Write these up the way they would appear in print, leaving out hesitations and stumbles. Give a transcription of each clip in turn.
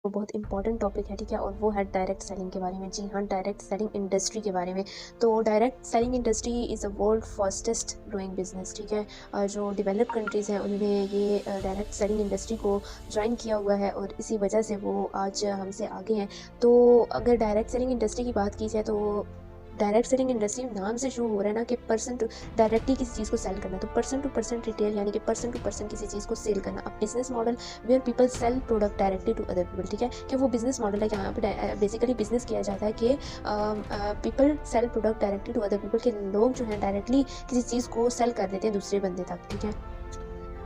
वो बहुत important topic है, ठीक है? और वो है डायरेक्ट सेलिंग के बारे में। जी हाँ, डायरेक्ट सेलिंग इंडस्ट्री के बारे में। तो direct selling industry is a world fastest growing business, ठीक है? जो डेवलप्ड कंट्रीज़ हैं उन्होंने ये डायरेक्ट सेलिंग इंडस्ट्री को जॉइन किया हुआ है और इसी वजह से वो आज हमसे आगे हैं। तो अगर डायरेक्ट सेलिंग इंडस्ट्री की बात की जाए तो डायरेक्ट सेलिंग इंडस्ट्री नाम से शुरू हो रहा है ना कि पर्सन टू डायरेक्टली किसी चीज़ को सेल करना, तो पर्सन टू पर्सन रिटेल यानी कि पर्सन टू पर्सन किसी चीज़ को सेल करना। अब business model where people sell product directly to other people, ठीक है? कि वो बिजनेस मॉडल है यहाँ पे बेसिकली बिजनेस किया जाता है कि people sell product directly to other people, के लोग जो हैं डायरेक्टली किसी चीज़ को सेल कर देते हैं दूसरे बंदे तक, ठीक है?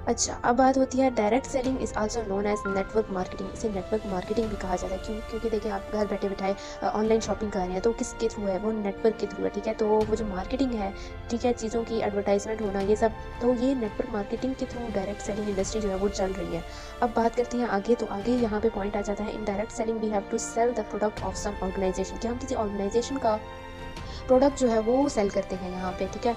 अच्छा, अब बात होती है direct selling is also known as network marketing. इसे नेटवर्क मार्केटिंग भी कहा जाता है। क्योंकि देखिए आप घर बैठे-बिठाए ऑनलाइन शॉपिंग कर रहे हैं तो किसके थ्रू है? वो नेटवर्क के थ्रू है, ठीक है? तो वो जो मार्केटिंग है, ठीक है, चीज़ों की एडवर्टाइज़मेंट होना ये सब, तो ये नेटवर्क मार्केटिंग के थ्रू डायरेक्ट सेलिंग इंडस्ट्री जो है वो चल रही है। अब बात करते हैं आगे, तो आगे यहाँ पे पॉइंट आ जाता है in direct selling we have to sell the product of some organization, कि हम किसी ऑर्गनाइज़ेशन का प्रोडक्ट जो है वो सेल करते हैं यहाँ पे, ठीक है?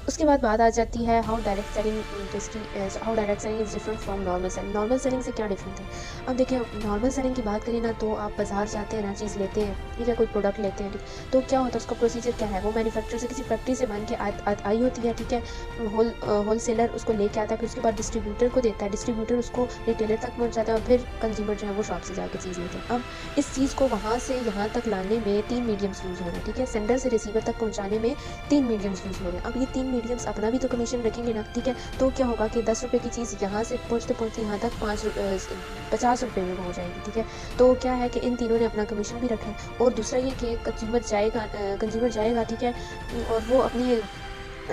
उसके बाद बात आ जाती है how direct selling is different from normal selling. Normal selling से क्या डिफरेंट है? अब देखिए नॉर्मल सेलिंग की बात करें ना तो आप बाज़ार जाते हैं ना, चीज़ लेते हैं, ठीक है, कोई प्रोडक्ट लेते हैं, ठीक, तो क्या होता है उसका प्रोसीजर क्या है? वो मैन्युफैक्चरर से किसी फैक्ट्री से बन के आई होती है, ठीक है? होलसेलर उसको लेके आता है, फिर उसके बाद डिस्ट्रीब्यूटर को देता है, डिस्ट्रीब्यूटर उसको रिटेलर तक पहुँचाता है और फिर कंज्यूमर जो है वो शॉप से जाके चीज़ लेते हैं। अब इस चीज़ को वहाँ से यहाँ तक लाने में 3 मीडियम्स यूज़ हो रहे हैं, ठीक है? सेंडर से रिसीवर तक पहुँचाने में 3 मीडियम्स यूज़ हो रहे हैं। अब ये 3 मीडियम्स अपना भी तो कमीशन रखेंगे ना, ठीक है? तो क्या होगा कि ₹10 की चीज़ यहाँ से पहुँचते-पहुँचते यहाँ तक ₹50 में हो जाएगी, ठीक है? तो क्या है कि इन तीनों ने अपना कमीशन भी रखा है और दूसरा ये कि कंज़्यूमर जाएगा, ठीक है? और वो अपनी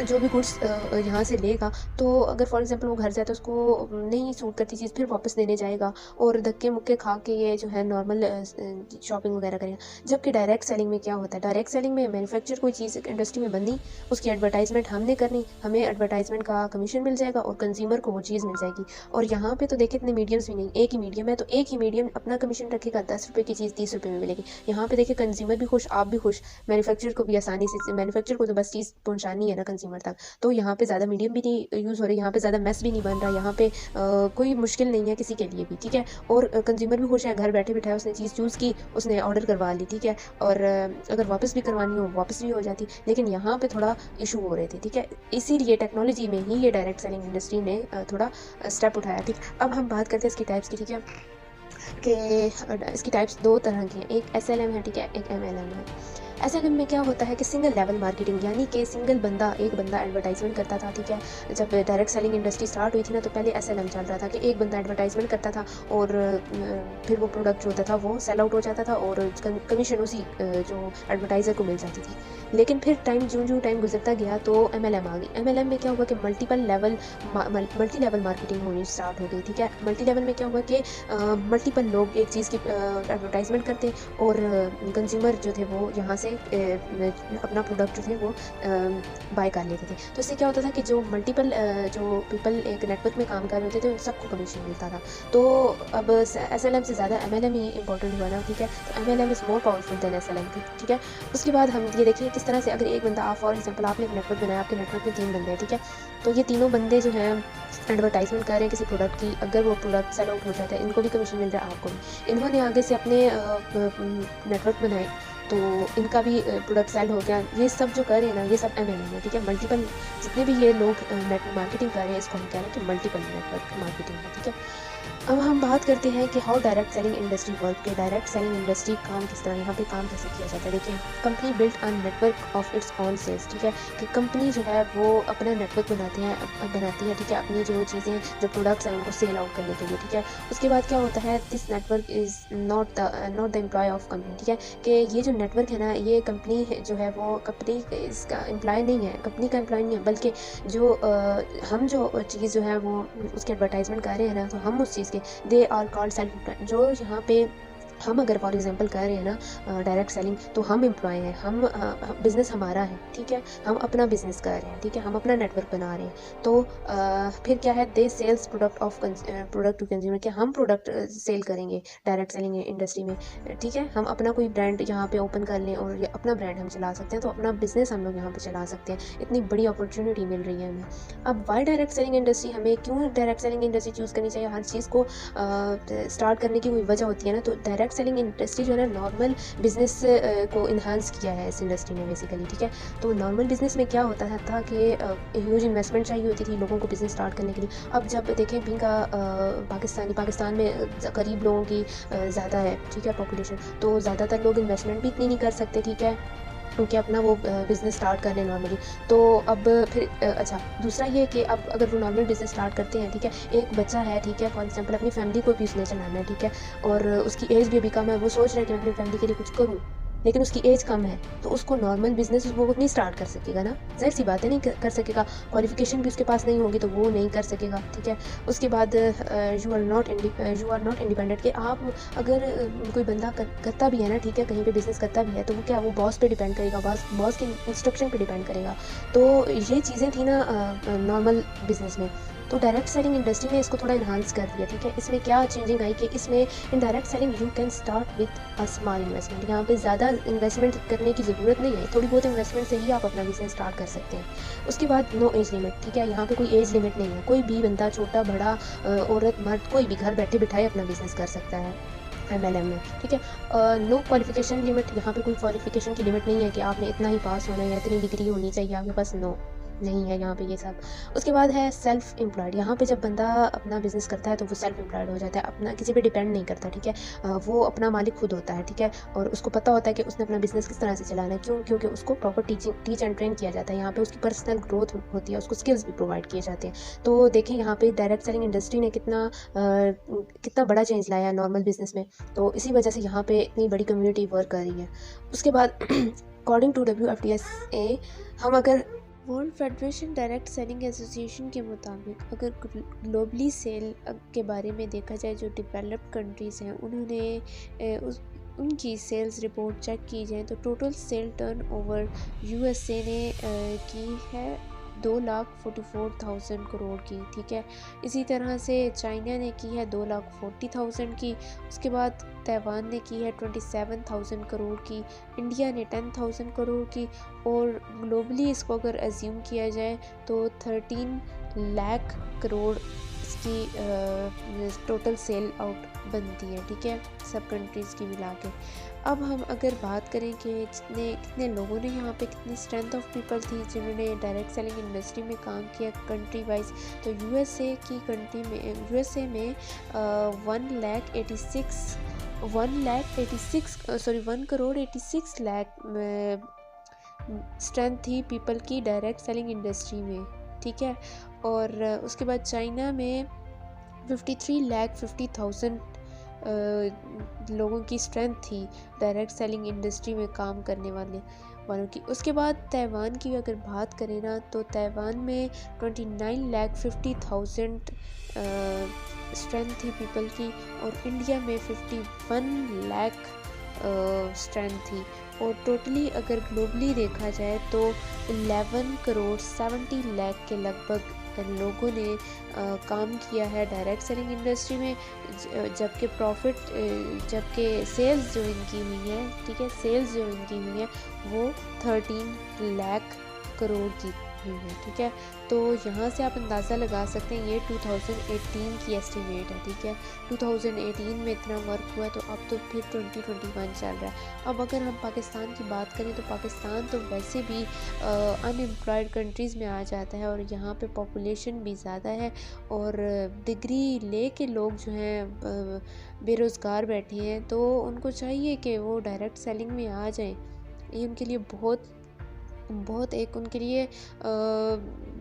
जो भी गुड्स यहाँ से लेगा, तो अगर फॉर एग्ज़ाम्पल वो घर जाए तो उसको नहीं सूट करती चीज़, फिर वापस देने जाएगा और धक्के-मुक्के खा के ये जो है नॉर्मल शॉपिंग वगैरह करेगा। जबकि डायरेक्ट सेलिंग में क्या होता है? डायरेक्ट सेलिंग में मैन्युफैक्चर कोई चीज़ इंडस्ट्री में बनी, उसकी एडवर्टाइज़मेंट हमने करनी, हमें एडवर्टाइज़मेंट का कमीशन मिल जाएगा और कंज़्यूमर को वो चीज़ मिल जाएगी। और यहाँ पे तो देखिए इतने मीडियम्स भी नहीं, एक ही मीडियम है, तो एक ही मीडियम अपना कमीशन रखेगा, ₹10 की चीज़ ₹30 में मिलेगी। यहाँ पे देखिए कंज़्यूमर भी खुश, आप भी खुश, मैन्युफैक्चर को भी आसानी से, मैन्युफैक्चर को तो बस चीज़ पहुँचानी है ना कंज़्यूमर तक। तो यहाँ पे ज़्यादा मीडियम भी नहीं यूज़ हो रही, यहाँ पे ज़्यादा मेस भी नहीं बन रहा, यहाँ पे कोई मुश्किल नहीं है किसी के लिए भी, ठीक है? और कंज़्यूमर भी खुश है, घर बैठे-बिठाए उसने चीज़ चूज़ की, उसने ऑर्डर करवा ली, ठीक है? और अगर वापस भी करवानी हो, वापस भी हो जाती, लेकिन यहाँ पे थोड़ा इश्यू हो रहे थे, ठीक है? इसीलिए टेक्नोलॉजी में ही ये डायरेक्ट सेलिंग इंडस्ट्री ने थोड़ा स्टेप उठाया, ठीक? अब हम बात करते हैं इसकी टाइप्स की, ठीक है? कि इसकी टाइप्स 2 तरह की हैं, एक एसएलएम है, ठीक है? एक एमएलएम है। एसएलएम में क्या होता है कि सिंगल लेवल मार्केटिंग, यानी कि एक बंदा एडवर्टाइज़मेंट करता था, ठीक है? जब डायरेक्ट सेलिंग इंडस्ट्री स्टार्ट हुई थी ना, तो पहले एसएलएम चल रहा था कि एक बंदा एडवर्टाइज़मेंट करता था और फिर वो प्रोडक्ट जो होता था वो सेल आउट हो जाता था और कमीशन उसी जो एडवर्टाइज़र को मिल जाती थी। लेकिन फिर ज्यों-ज्यों टाइम गुज़रता गया तो एमएलएम आ गई। एमएलएम में क्या हुआ कि मल्टी लेवल मार्केटिंग होनी स्टार्ट हो गई, ठीक है? मल्टी लेवल में क्या हुआ कि मल्टीपल लोग एक चीज़ की एडवर्टाइज़मेंट करते और कंज़्यूमर जो थे वो यहाँ से अपना प्रोडक्ट जो थे वो बाय कर लेते थे। तो इससे क्या होता था कि जो जो पीपल एक नेटवर्क में काम कर रहे होते थे, सबको कमीशन मिलता था। तो अब एसएलएम से ज़्यादा एमएलएम ही इम्पोर्टेंट हुआ ना, ठीक है? तो MLM is more powerful than SLM, ठीक है? उसके बाद हम ये देखिए किस तरह से अगर एक बंदा, आप फॉर एग्ज़ाम्पल आपने एक नेटवर्क बनाया, आपके नेटवर्क में 3 बंदे हैं, ठीक है? तो ये तीनों बंदे जो हैं एडवर्टाइज़मेंट कर रहे हैं किसी प्रोडक्ट की, अगर वो प्रोडक्ट सेल आउट हो जाता है, इनको भी कमीशन मिल रहा है, आपको भी। इन्होंने आगे से अपने नेटवर्क बनाए, तो इनका भी प्रोडक्ट सेल हो गया। ये सब जो कर रहे हैं ना, ये सब एमएलएम है, ठीक है? मल्टीपल जितने भी ये लोग नेट मार्केटिंग कर रहे हैं, इसको हम कह रहे हैं कि मल्टीपल नेटवर्क मार्केटिंग है, ठीक है? अब हम बात करते हैं कि how direct selling industry work, के डायरेक्ट सेलिंग इंडस्ट्री काम किस तरह, यहाँ पे काम कैसे किया जाता है। देखिए company built a network of its own sales, ठीक है? कि कंपनी जो है वो अपना नेटवर्क बनाती है, ठीक है? अपनी जो चीज़ें, जो प्रोडक्ट्स हैं उनको सेल आउट करने के लिए, ठीक है? उसके बाद क्या होता है, this network is not the employ of company, ठीक है? कि ये जो नेटवर्क है ना, ये कंपनी जो है वो कंपनी इसका एम्प्लॉय नहीं है, कंपनी का एम्प्लॉय नहीं है, बल्कि जो हम जो चीज़ जो है वो उसकी एडवर्टाइज़मेंट कर रहे हैं ना, तो हम उस चीज़ के, they are called self employed. जो यहाँ पे हम अगर फॉर एग्जांपल कर रहे हैं ना डायरेक्ट सेलिंग, तो हम एम्प्लॉय हैं, हम बिज़नेस हमारा है, ठीक है, हम अपना बिज़नेस कर रहे हैं, ठीक है, हम अपना नेटवर्क बना रहे हैं। तो फिर क्या है, दे सेल्स प्रोडक्ट टू कंज्यूमर, कि हम प्रोडक्ट सेल करेंगे डायरेक्ट सेलिंग इंडस्ट्री में, ठीक है। हम अपना कोई ब्रांड यहाँ पे ओपन कर लें और ये अपना ब्रांड हम चला सकते हैं, तो अपना बिज़नेस हम लोग यहाँ पे चला सकते हैं। इतनी बड़ी अपॉर्चुनिटी मिल रही है हमें। अब वाई डायरेक्ट सेलिंग इंडस्ट्री, हमें क्यों डायरेक्ट सेलिंग इंडस्ट्री चूज़ करनी चाहिए? हर चीज़ को स्टार्ट करने की कोई वजह होती है ना, तो डायरेक्ट सेलिंग इंडस्ट्री जो है ना, नॉर्मल बिज़नेस को इन्हांस किया है इस इंडस्ट्री ने बेसिकली, ठीक है। तो नॉर्मल बिज़नेस में क्या होता था कि ह्यूज इन्वेस्टमेंट चाहिए होती थी लोगों को बिज़नेस स्टार्ट करने के लिए। अब जब देखें बीइंग पाकिस्तान में करीब लोगों की ज़्यादा है, ठीक है, पॉपुलेशन, तो ज़्यादातर लोग इन्वेस्टमेंट भी इतनी नहीं कर सकते, ठीक है, क्योंकि अपना वो बिज़नेस स्टार्ट कर लें नॉर्मली। तो अब फिर अच्छा, दूसरा ये कि अब अगर वो नॉर्मल बिज़नेस स्टार्ट करते हैं, ठीक है, एक बच्चा है, ठीक है, फॉर एग्जांपल अपनी फैमिली को भी उसने चलाना है, ठीक है, और उसकी एज भी अभी कम है, वो सोच रहा है कि मैं अपनी फैमिली के लिए कुछ करूँ, लेकिन उसकी एज कम है, तो उसको नॉर्मल बिज़नेस वो नहीं स्टार्ट कर सकेगा ना, ज़ाहिर-सी बात है, नहीं कर सकेगा। क्वालिफ़िकेशन भी उसके पास नहीं होगी, तो वो नहीं कर सकेगा, ठीक है। उसके बाद यू आर नॉट इंडिपेंडेंट, कि आप अगर कोई बंदा करता भी है ना, ठीक है, कहीं पे बिज़नेस करता भी है, तो वो क्या, वो बॉस पे डिपेंड करेगा, बॉस के इंस्ट्रक्शन पे डिपेंड करेगा। तो ये चीज़ें थी ना नॉर्मल बिज़नेस में। तो डायरेक्ट सेलिंग इंडस्ट्री ने इसको थोड़ा एनहांस कर दिया, ठीक है। इसमें क्या चेंजिंग आई कि इसमें इन direct selling you can start with a small investment. यहाँ पे ज़्यादा इन्वेस्टमेंट करने की ज़रूरत नहीं है, थोड़ी बहुत इन्वेस्टमेंट से ही आप अपना बिजनेस स्टार्ट कर सकते हैं। उसके बाद नो एज लिमिट, ठीक है, यहाँ पे कोई एज लिमिट नहीं है, कोई भी बंदा, छोटा बड़ा, औरत मर्द, कोई भी घर बैठे बिठाए अपना बिजनेस कर सकता है MLM में, ठीक है। नो क्वालिफिकेशन लिमिट, यहाँ पे कोई क्वालिफिकेशन की लिमिट नहीं है कि आपने इतना ही पास होना है या इतनी डिग्री होनी चाहिए आपके पास, नो, नहीं है यहाँ पे ये सब। उसके बाद है सेल्फ एम्प्लॉयड। यहाँ पे जब बंदा अपना बिजनेस करता है तो वो सेल्फ एम्प्लॉयड हो जाता है, अपना किसी पे डिपेंड नहीं करता, ठीक है। वो अपना मालिक खुद होता है, ठीक है, और उसको पता होता है कि उसने अपना बिजनेस किस तरह से चलाना है। क्यों? क्योंकि उसको प्रॉपर टीच एंड ट्रेन किया जाता है। यहाँ पे उसकी पर्सनल ग्रोथ होती है, उसको स्किल्स भी प्रोवाइड किए जाते हैं। तो देखें यहाँ पे डायरेक्ट सेलिंग इंडस्ट्री ने कितना बड़ा चेंज लाया है नॉर्मल बिजनेस में। तो इसी वजह से यहाँ पे इतनी बड़ी कम्युनिटी वर्क कर रही है। उसके बाद अकॉर्डिंग टू WFDSA, हम अगर world federation direct selling association के मुताबिक अगर ग्लोबली सेल के बारे में देखा जाए, जो डेवलप्ड कंट्रीज़ हैं उन्होंने उनकी सेल्स रिपोर्ट चेक की जाए तो टोटल सेल टर्नओवर USA ने की है 2,44,000 करोड़ की, ठीक है। इसी तरह से चाइना ने की है 2,40,000 की। उसके बाद ताइवान ने की है 27,000 करोड़ की। इंडिया ने 10,000 करोड़ की। और ग्लोबली इसको अगर एज्यूम किया जाए तो 13 लाख करोड़ इसकी टोटल सेल आउट बनती है, ठीक है, सब कंट्रीज़ की मिला के। अब हम अगर बात करें कि कितने लोगों ने यहाँ पे, कितनी स्ट्रेंथ ऑफ पीपल थी जिन्होंने डायरेक्ट सेलिंग इंडस्ट्री में काम किया कंट्री वाइज, तो USA में 1 स्ट्रेंथ थी पीपल की डायरेक्ट सेलिंग इंडस्ट्री में, ठीक है। और उसके बाद चाइना में 53,50,000 लोगों की स्ट्रेंथ थी डायरेक्ट सेलिंग इंडस्ट्री में काम करने वालों की। उसके बाद ताइवान की अगर बात करें ना, तो ताइवान में 29,50,000 स्ट्रेंथ थी पीपल की। और इंडिया में 51 लाख स्ट्रेंथ थी। और टोटली अगर ग्लोबली देखा जाए तो 11 करोड़ 70 लाख के लगभग लोगों ने काम किया है डायरेक्ट सेलिंग इंडस्ट्री में, जबकि सेल्स जो इनकी हुई है, ठीक है, सेल्स जो इनकी हुई है वो 13 लाख करोड़ की हुई है, ठीक है। तो यहाँ से आप अंदाज़ा लगा सकते हैं, ये 2018 की एस्टिमेट है, ठीक है। 2018 में इतना वर्क हुआ, तो अब तो फिर 2021 चल रहा है। अब अगर हम पाकिस्तान की बात करें तो पाकिस्तान तो वैसे भी अनएम्प्लॉयड कंट्रीज़ में आ जाता है, और यहाँ पे पॉपुलेशन भी ज़्यादा है, और डिग्री ले के लोग जो हैं बेरोज़गार बैठे हैं, तो उनको चाहिए कि वो डायरेक्ट सेलिंग में आ जाएं। ये उनके लिए बहुत बहुत एक उनके लिए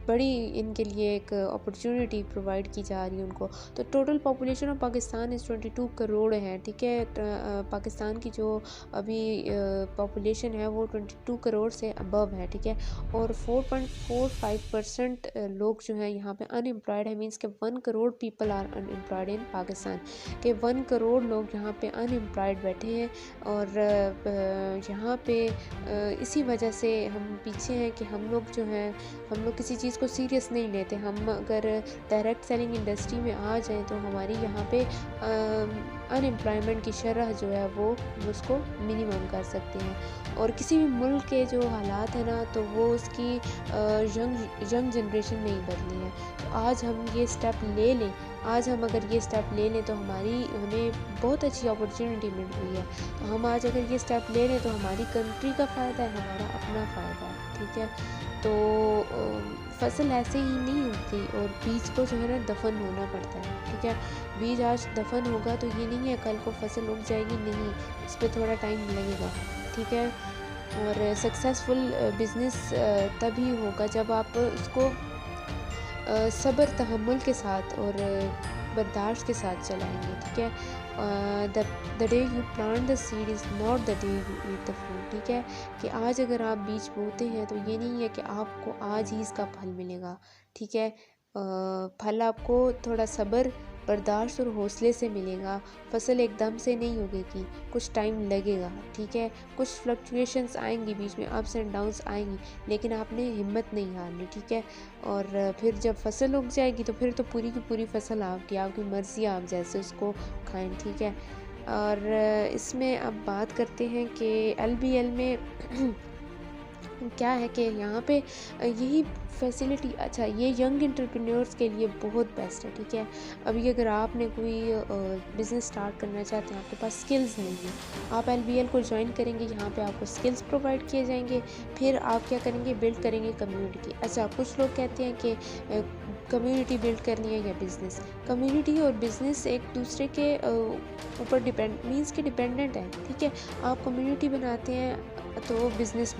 बड़ी इनके लिए एक अपॉर्चुनिटी प्रोवाइड की जा रही है उनको। तो total population of Pakistan is 22 crore है, ठीक है। पाकिस्तान की जो अभी पॉपुलेशन है वो 22 करोड़ से अबव है, ठीक है। और 4.45% लोग जो हैं यहाँ पे अनएम्प्लॉयड है, मींस के 1 करोड़ पीपल आर अनएम्प्लॉयड इन पाकिस्तान, के 1 करोड़ लोग यहाँ पे अनएम्प्लॉयड बैठे हैं। और यहाँ पे इसी वजह से हम पीछे हैं कि हम लोग जो हैं, हम लोग किसी चीज़ को सीरियस नहीं लेते। हम अगर डायरेक्ट सेलिंग इंडस्ट्री में आ जाएं तो हमारी यहाँ पे अनएम्प्लॉयमेंट की शरह जो है वो उसको मिनिमम कर सकते हैं। और किसी भी मुल्क के जो हालात हैं ना, तो वो उसकी यंग जनरेशन में ही बदली है। तो आज हम ये स्टेप ले लें, आज हम अगर ये स्टेप ले लें तो हमें बहुत अच्छी अपॉर्चुनिटी मिल रही है। तो हम आज अगर ये स्टेप ले लें तो हमारी कंट्री का फ़ायदा है, हमारा अपना फ़ायदा है, ठीक है। तो फसल ऐसे ही नहीं उगती और बीज को जो है ना दफन होना पड़ता है, ठीक है। बीज आज दफन होगा तो ये नहीं है कल को फसल उग जाएगी, नहीं, इस पर थोड़ा टाइम लगेगा, ठीक है। और सक्सेसफुल बिज़नेस तभी होगा जब आप उसको सब्र तहम्मुल के साथ और बर्दाश्त के साथ चलाएंगे, ठीक है। The day you plant the seed is not the day you eat the fruit, ठीक है। कि आज अगर आप बीज बोते हैं तो ये नहीं है कि आपको आज ही इसका फल मिलेगा, ठीक है। फल आपको थोड़ा सब्र, बर्दाश्त और हौसले से मिलेगा। फसल एकदम से नहीं उगेगी, कुछ टाइम लगेगा, ठीक है। कुछ फ्लक्चुएशंस आएंगी, बीच में अप्स एंड डाउन्स आएंगी, लेकिन आपने हिम्मत नहीं हारनी, ठीक है। और फिर जब फसल उग जाएगी तो फिर तो पूरी की पूरी फसल आपकी मर्ज़ी, आप जैसे उसको खाएं, ठीक है। और इसमें अब बात करते हैं कि LBL में क्या है कि यहाँ पे यही फैसिलिटी, अच्छा ये यंग एंटरप्रेन्योर्स के लिए बहुत बेस्ट है, ठीक है। अभी अगर आपने कोई बिज़नेस स्टार्ट करना चाहते हैं, आपके पास स्किल्स नहीं है, आप LBL को ज्वाइन करेंगे, यहाँ पे आपको स्किल्स प्रोवाइड किए जाएंगे। फिर आप क्या करेंगे, बिल्ड करेंगे कम्युनिटी। अच्छा, कुछ लोग कहते हैं कि कम्युनिटी बिल्ड करनी है या बिज़नेस। कम्युनिटी और बिज़नेस एक दूसरे के ऊपर डिपेंडेंट है, ठीक है। आप कम्युनिटी बनाते हैं तो बिज़नेस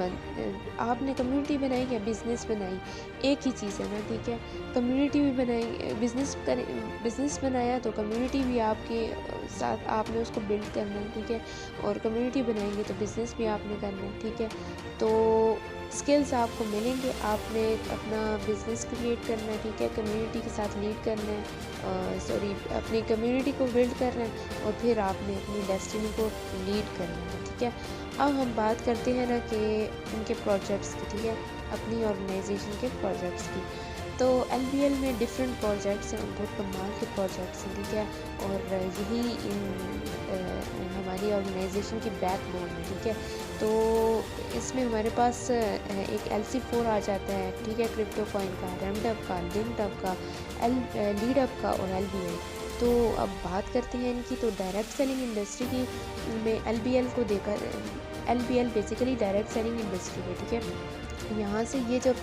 आपने कम्युनिटी बनाई या बिज़नेस बनाई, एक ही चीज़ है ना, ठीक है। कम्युनिटी भी बनाई, बिज़नेस बनाया तो कम्युनिटी भी आपके साथ आपने उसको बिल्ड करना है, ठीक है। और कम्युनिटी बनाएंगे तो बिज़नेस भी आपने करना है, ठीक है। तो स्किल्स आपको मिलेंगे, आपने अपना बिज़नेस क्रिएट करना है, ठीक है। कम्युनिटी के साथ लीड करना है, अपनी कम्युनिटी को बिल्ड करना है और फिर आपने अपनी डेस्टिनी को लीड करना है, ठीक है। अब हम बात करते हैं ना कि इनके प्रोजेक्ट्स की, ठीक है, अपनी ऑर्गेनाइजेशन के प्रोजेक्ट्स की। तो LBL में डिफरेंट प्रोजेक्ट्स हैं, बहुत कमाल के प्रोजेक्ट्स हैं, ठीक है। और यही हमारी ऑर्गेनाइजेशन की बैकबोन है, ठीक है। तो इसमें हमारे पास एक LC4 आ जाता है, ठीक है, क्रिप्टो कॉइन का, रेमडअप का, लिंकडअप का, लीडअप का और LBL। तो अब बात करते हैं इनकी। तो डायरेक्ट सेलिंग इंडस्ट्री की में LBL को देखा, LBL basically direct selling industry है, ठीक है। यहाँ से ये जब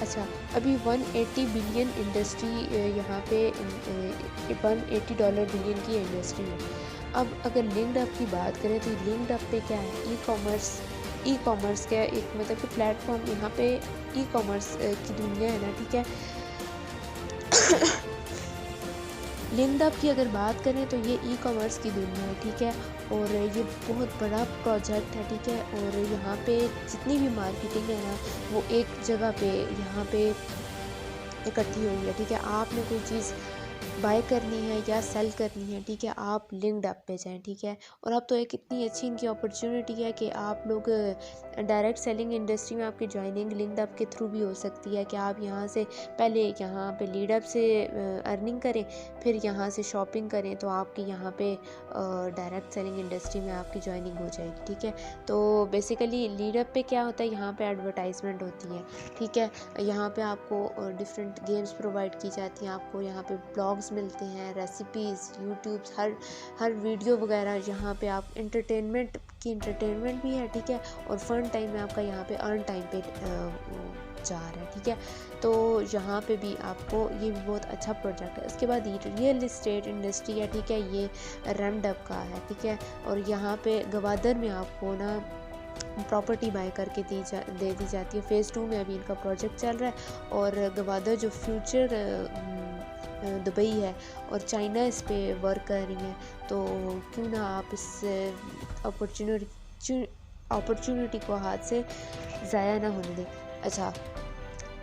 अच्छा, अभी 180 बिलियन इंडस्ट्री यहाँ पे $180 बिलियन की इंडस्ट्री है। अब अगर लिंक्डअप की बात करें तो लिंक्डअप पे क्या है, ई कॉमर्स का एक मतलब कि प्लेटफॉर्म, यहाँ पे ई कॉमर्स की दुनिया है ना, ठीक है। लिंक्डअप की अगर बात करें तो ये ई कॉमर्स की दुनिया है, ठीक है। और ये बहुत बड़ा प्रोजेक्ट है, ठीक है। और यहाँ पे जितनी भी मार्केटिंग है ना, वो एक जगह पे यहाँ पे इकट्ठी हुई है, ठीक है। आपने कोई चीज़ बाय करनी है या सेल करनी है, ठीक है, आप लिंक्डअप पे जाएं, ठीक है। और अब तो एक इतनी अच्छी इनकी अपॉर्चुनिटी है कि आप लोग डायरेक्ट सेलिंग इंडस्ट्री में आपकी ज्वाइनिंग लिंक्डअप के थ्रू भी हो सकती है कि आप यहाँ से पहले यहाँ पे लीडअप से अर्निंग करें, फिर यहाँ से शॉपिंग करें, तो आपकी यहाँ पे डायरेक्ट सेलिंग इंडस्ट्री में आपकी ज्वाइनिंग हो जाएगी, ठीक है। तो बेसिकली लीडअप पे क्या होता है, यहाँ पे एडवर्टाइजमेंट होती है, ठीक है। यहाँ पे आपको डिफरेंट गेम्स प्रोवाइड की जाती हैं, आपको यहाँ पे ब्लॉग्स मिलते हैं, रेसिपीज़, यूट्यूब्स, हर वीडियो वगैरह, यहाँ पे आप एंटरटेनमेंट भी है, ठीक है। और फन टाइम में आपका यहाँ पे अर्न टाइम पे जा रहा है, ठीक है। तो यहाँ पे भी आपको ये भी बहुत अच्छा प्रोजेक्ट है। उसके बाद ये रियल इस्टेट इंडस्ट्री है, ठीक है, ये रेमडअप का है, ठीक है। और यहाँ पे गवादर में आपको ना प्रॉपर्टी बाय करके दे दी जाती है। फ़ेज़ 2 में अभी इनका प्रोजेक्ट चल रहा है और गवादर जो फ्यूचर दुबई है और चाइना इस पे वर्क कर रही है, तो क्यों ना आप इस अपॉर्चुनिटी को हाथ से ज़ाया ना होने दें। अच्छा,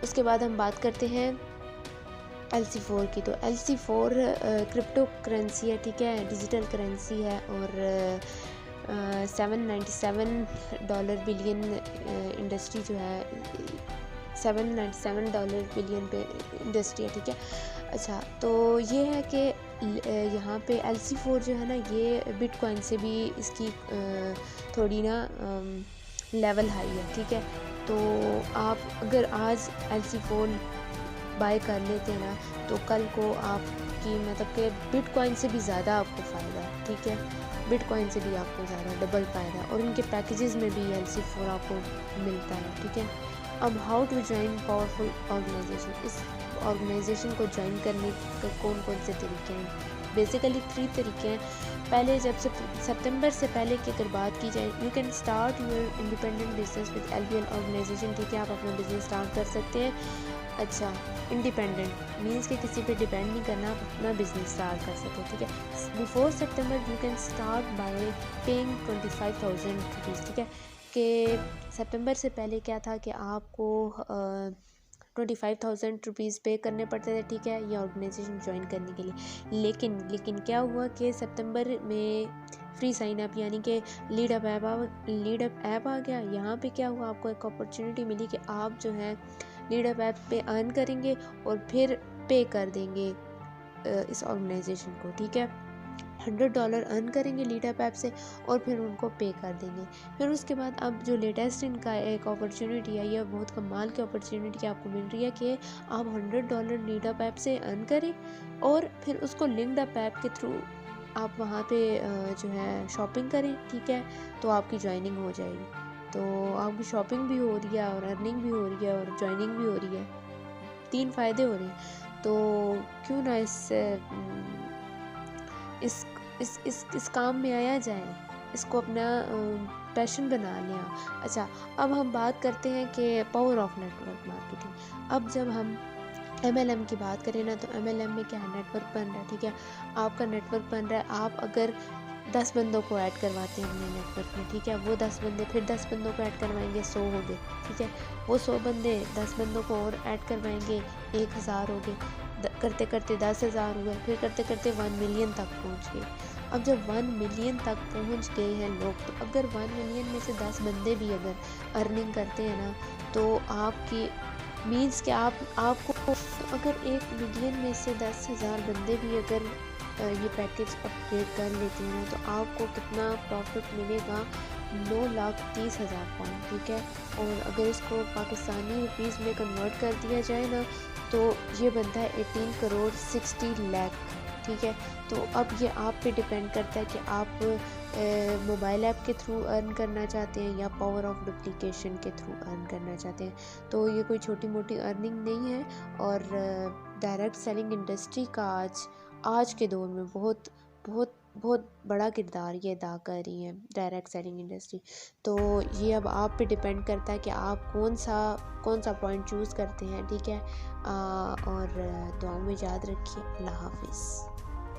उसके बाद हम बात करते हैं LC4 की। तो LC4 क्रिप्टो करेंसी है, ठीक है, डिजिटल करेंसी है और $797 बिलियन इंडस्ट्री जो है, $797 बिलियन पे इंडस्ट्री है, ठीक है। अच्छा, तो ये है कि यहाँ पे LC4 जो है ना, ये बिटकॉइन से भी इसकी थोड़ी ना लेवल हाई है, ठीक है। तो आप अगर आज LC4 बाय कर लेते हैं ना, तो कल को आपकी मतलब कि बिटकॉइन से भी ज़्यादा आपको फ़ायदा है, ठीक है। बिटकॉइन से भी आपको ज़्यादा डबल फ़ायदा है और उनके पैकेजेस में भी LC4 आपको मिलता है, ठीक है। अब how to join powerful organization, इस ऑर्गेनाइजेशन को ज्वाइन करने के कौन कौन से तरीके हैं? बेसिकली 3 तरीके हैं। पहले जब से सितंबर से पहले की अगर बात की जाए, you can start your independent business with LPL organization, ठीक है, आप अपना बिजनेस स्टार्ट कर सकते हैं। अच्छा, इंडिपेंडेंट मीन्स कि किसी पे डिपेंड नहीं करना, आप अपना बिजनेस स्टार्ट कर सकते हैं, ठीक है। Before September you can start by paying 25,000 rupees, ठीक है। कि सितंबर से पहले क्या था कि आपको 25,000 रुपीज़ पे करने पड़ते थे, ठीक है, ये ऑर्गेनाइजेशन ज्वाइन करने के लिए। लेकिन क्या हुआ कि सितंबर में फ्री साइन अप यानी कि लीड अप ऐप आ गया। यहाँ पे क्या हुआ, आपको एक अपॉर्चुनिटी मिली कि आप जो है लीड अप ऐप पे अर्न करेंगे और फिर पे कर देंगे इस ऑर्गेनाइजेशन को, ठीक है। $100 अर्न करेंगे लीड अप ऐप से और फिर उनको पे कर देंगे। फिर उसके बाद अब जो लेटेस्ट इनका एक अपॉर्चुनिटी है, यह बहुत कमाल की अपॉर्चुनिटी आपको मिल रही है कि आप $100 लीड अप ऐप से अर्न करें और फिर उसको लिंक्ड अप ऐप के थ्रू आप वहाँ पे जो है शॉपिंग करें, ठीक है, तो आपकी ज्वाइनिंग हो जाएगी। तो आपकी शॉपिंग भी हो रही है और अर्निंग भी हो रही है और ज्वाइनिंग भी हो रही है, 3 फ़ायदे हो रहे हैं। तो क्यों ना इस काम में आया जाए, इसको अपना पैशन बना लिया। अच्छा, अब हम बात करते हैं कि पावर ऑफ नेटवर्क मार्केटिंग। अब जब हम MLM की बात करें ना, तो MLM में क्या है, नेटवर्क बन रहा है, ठीक है। आपका नेटवर्क बन रहा है, आप अगर 10 बंदों को ऐड करवाते हैं अपने नेटवर्क में, ठीक है, वो 10 बंदे फिर 10 बंदों को ऐड करवाएंगे, 100 हो गए, ठीक है। वो 100 बंदे 10 बंदों को और ऐड करवाएंगे, 1000 हो गए, करते करते 10,000 हुए, फिर करते करते 1 मिलियन तक पहुंच गए। अब जब 1 मिलियन तक पहुंच गए हैं लोग, तो अगर 1 मिलियन में से 10 बंदे भी अगर अर्निंग करते हैं ना, तो आपकी मीन्स कि आपको अगर 1 मिलियन में से 10,000 बंदे भी अगर ये पैकेज अपग्रेड कर लेते हैं ना, तो आपको कितना प्रॉफिट मिलेगा, 9,30,000 पाउंड, ठीक है। और अगर इसको पाकिस्तानी रुपीज़ में कन्वर्ट कर दिया जाए ना, तो ये बनता है 18 करोड़ 60 लाख, ठीक है। तो अब ये आप पे डिपेंड करता है कि आप मोबाइल ऐप के थ्रू अर्न करना चाहते हैं या पावर ऑफ डुप्लीकेशन के थ्रू अर्न करना चाहते हैं। तो ये कोई छोटी मोटी अर्निंग नहीं है और डायरेक्ट सेलिंग इंडस्ट्री का आज के दौर में बहुत बहुत बहुत बड़ा किरदार ये अदा कर रही है डायरेक्ट सेलिंग इंडस्ट्री। तो ये अब आप पे डिपेंड करता है कि आप कौन सा पॉइंट चूज़ करते हैं, ठीक है। और दुआ में याद रखिए। अल्लाह हाफिज़।